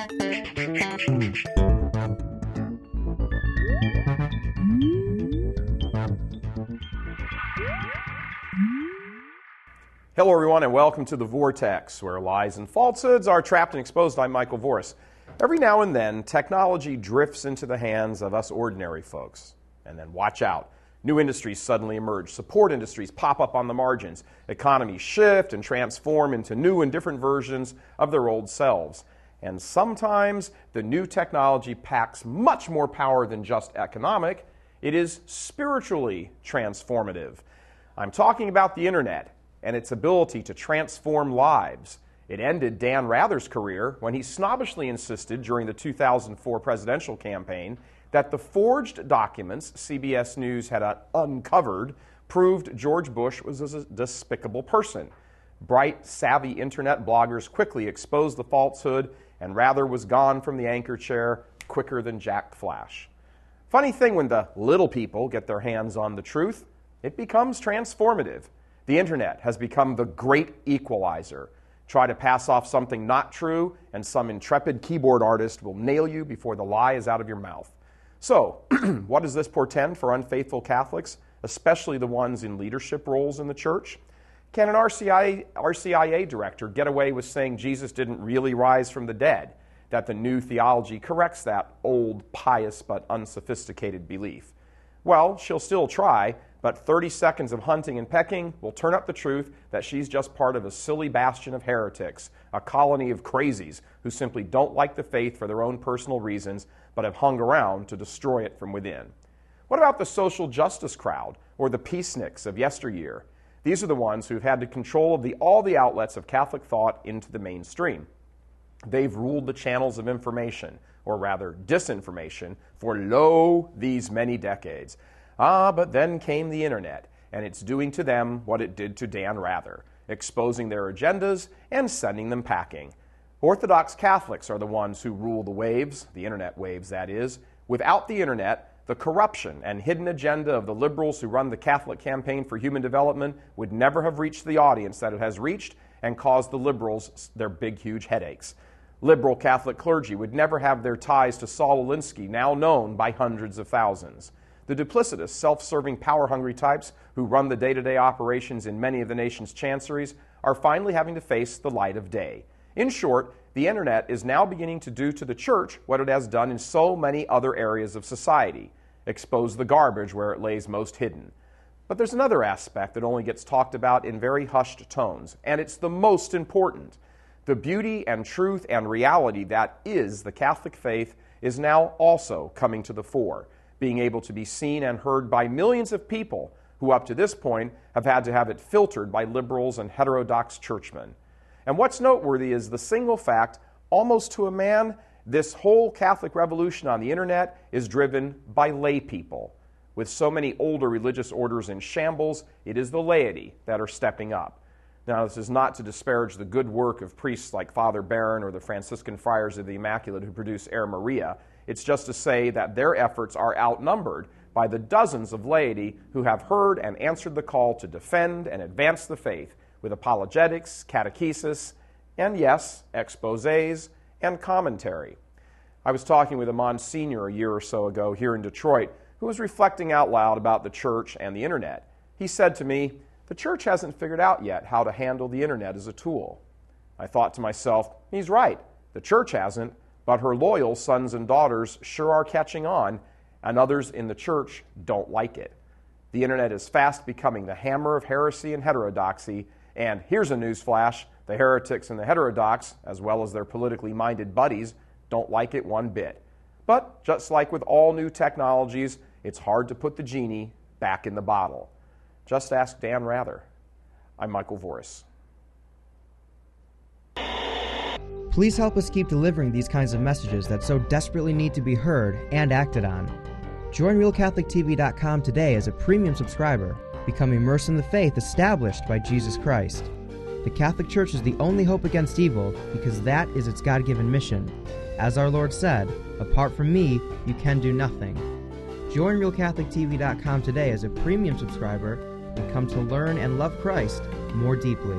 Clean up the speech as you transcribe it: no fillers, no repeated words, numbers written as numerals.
Hello, everyone, and welcome to The Vortex, where lies and falsehoods are trapped and exposed. I'm Michael Voris. Every now and then, technology drifts into the hands of us ordinary folks. And then watch out. New industries suddenly emerge. Support industries pop up on the margins. Economies shift and transform into new and different versions of their old selves. And sometimes the new technology packs much more power than just economic. It is spiritually transformative. I'm talking about the internet and its ability to transform lives. It ended Dan Rather's career when he snobbishly insisted during the 2004 presidential campaign that the forged documents CBS News had uncovered proved George Bush was a despicable person. Bright, savvy internet bloggers quickly exposed the falsehood, and Rather was gone from the anchor chair quicker than Jack Flash. Funny thing, when the little people get their hands on the truth, it becomes transformative. The internet has become the Great Equalizer. Try to pass off something not true, and some intrepid keyboard artist will nail you before the lie is out of your mouth. So, what does this portend for unfaithful Catholics, especially the ones in leadership roles in the church? Can an RCIA director get away with saying Jesus didn't really rise from the dead, that the new theology corrects that old, pious, but unsophisticated belief? Well, she'll still try, but 30 seconds of hunting and pecking will turn up the truth that she's just part of a silly bastion of heretics, a colony of crazies who simply don't like the faith for their own personal reasons, but have hung around to destroy it from within. What about the social justice crowd, or the peaceniks of yesteryear? These are the ones who've had the control of all the outlets of Catholic thought into the mainstream. They've ruled the channels of information, or rather disinformation, for these many decades. But then came the internet, and it's doing to them what it did to Dan Rather, exposing their agendas and sending them packing. Orthodox Catholics are the ones who rule the waves, the internet waves, that is. Without the internet, the corruption and hidden agenda of the liberals who run the Catholic Campaign for Human Development would never have reached the audience that it has reached and caused the liberals their big, huge headaches. Liberal Catholic clergy would never have their ties to Saul Alinsky, now known by hundreds of thousands. The duplicitous, self-serving, power-hungry types who run the day-to-day operations in many of the nation's chanceries are finally having to face the light of day. In short, the internet is now beginning to do to the church what it has done in so many other areas of society: expose the garbage where it lays most hidden. But there's another aspect that only gets talked about in very hushed tones, and it's the most important. The beauty and truth and reality that is the Catholic faith is now also coming to the fore, being able to be seen and heard by millions of people who up to this point have had to have it filtered by liberals and heterodox churchmen. And what's noteworthy is the single fact, almost to a man, this whole Catholic revolution on the internet is driven by lay people. With so many older religious orders in shambles, it is the laity that are stepping up. Now, this is not to disparage the good work of priests like Father Barron or the Franciscan Friars of the Immaculate who produce Air Maria. It's just to say that their efforts are outnumbered by the dozens of laity who have heard and answered the call to defend and advance the faith with apologetics, catechesis, and yes, exposés and commentary. I was talking with a Monsignor a year or so ago here in Detroit who was reflecting out loud about the church and the internet. He said to me, "The church hasn't figured out yet how to handle the internet as a tool." I thought to myself, he's right. The church hasn't, but her loyal sons and daughters sure are catching on, and others in the church don't like it. The internet is fast becoming the hammer of heresy and heterodoxy, and here's a news flash: the heretics and the heterodox, as well as their politically minded buddies, don't like it one bit. But just like with all new technologies, it's hard to put the genie back in the bottle. Just ask Dan Rather. I'm Michael Voris. Please help us keep delivering these kinds of messages that so desperately need to be heard and acted on. Join RealCatholicTV.com today as a premium subscriber. Become immersed in the faith established by Jesus Christ. The Catholic Church is the only hope against evil because that is its God-given mission. As our Lord said, "Apart from me, you can do nothing." Join RealCatholicTV.com today as a premium subscriber and come to learn and love Christ more deeply.